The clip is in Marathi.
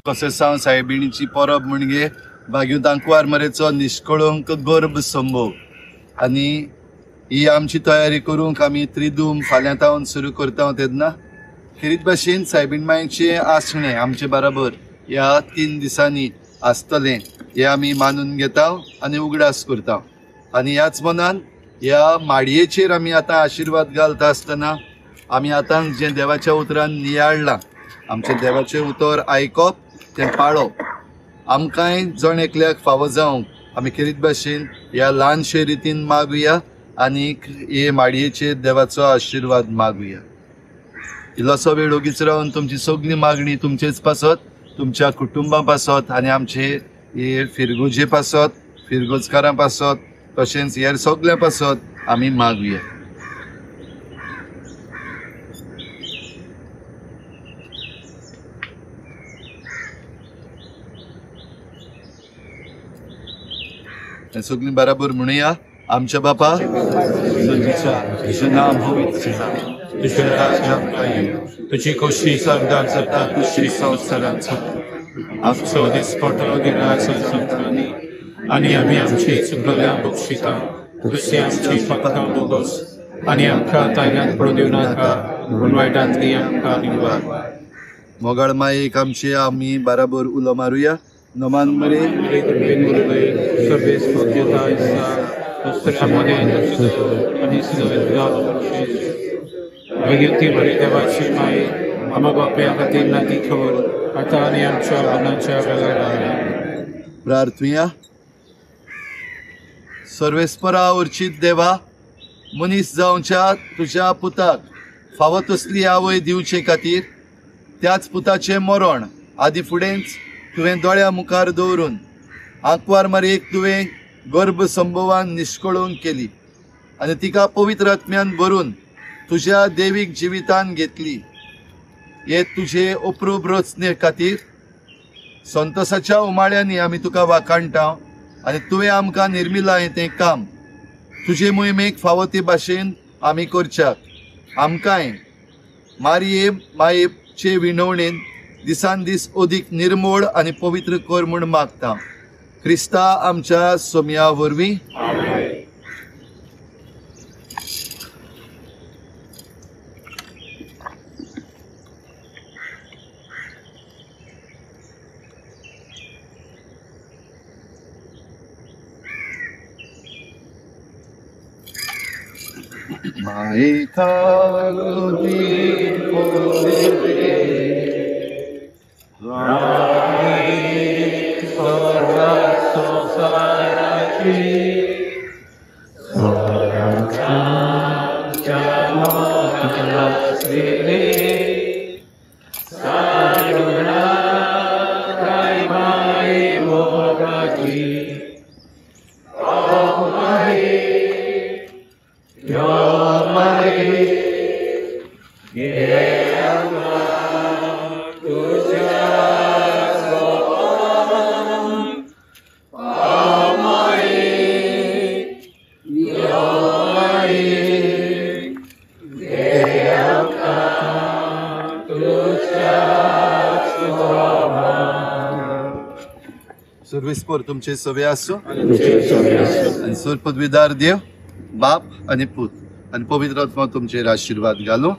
कसेसांव सायबिणीची परब म्हणजे भाग्युत आंकवार मरेचो निश्कळंक गर्भ संभोग आनी ही आमची तयारी करूंक आमी त्रिदूम फाल्यांतावन सुरू करता तेन्ना खरीत भाशेन सायबीण मायेचे आसणे आमचे बराबर ह्या 3 दिसांनी आसतलें हे आमी मानून घेता आनी उगडास करता। आनी ह्याच मनान ह्या माडयेचेर आमी आतां आशिर्वाद घालता आसतना आमी आतां जें देवाच्या उतरान नियाळलां आमचे देवाचें उतर आयकप तें पाळप आमकांय जण एकल्याक फावो जावंक आमी खरीत भाशेन ह्या ल्हानशे रितीन मागुया आनीक हे माडयेचेर देवाचो आशिर्वाद मागुया। इल्लोसो वेळ ओगीच रावन तुमची सगळी मागणी तुमचेच पासत तुमच्या कुटुंबा पासत आनी आमचे हे फिरगोजे पासत फिरगोजकारां पासत तशेंच हेर सगळ्या पासत आमी मागुया। सगळीं बराबर म्हणुया। आमच्या बापा तुझें नाम होवित तुझें राज्य तुझी खोशी स्वर्गांत जाता तशी संवसारांत जाता। आमचो दिसपटो दिना संवसारांनी आनी आमी आमची चुकलेल्यांक बक्षिता तुजी आमची फकां बोगोस आनी आमकां तायल्यान पडूं दिवं नाका पूण वायटांतली आमकां निवार। मोगाळ मायेक आमचे आमी बराबर उलो मारुया। नमान मरे वैयक्तिक बरे देवाची माय आम्हा बापया खातीर नाती खबर आतां आनी आमच्या मनाच्या वेळार प्रार्थुया। सर्वेस्परा उर्चित देवा मनीस जावच्या तुज्या पुताक फावो तसली आवय दिवचे खातीर त्याच पुताचें मरण आदी फुडेंच तुवें दोळ्या मुखार दवरून आंकवार मारयेक तुवें गर्भ संभवान निश्कळोवंक केली आनी तिका पवित्र आत्म्यान भरून तुज्या देवीक जिवितान घेतली। हे तुजे अप्रूप रचने खातीर संतोसाच्या उमाळ्यांनी आमी तुका वाखाणटा आनी तुवें आमकां निर्मिलाय तें काम तुजे मोहिमेक फावो ते भाशेन आमी करच्याक आमकांय मारये मायेचे विणवणेन दिसान दीस अदीक निर्मळ आनी पवित्र कर म्हूण मागता क्रिस्ता आमच्या सोम्या वरवीं। सर्वेस्पर तुमचे सवे आसो आनी सर पदवीदार देव बाप आनी पूत आनी पवित्र आत्मा तुमचेर आशिर्वाद घालो।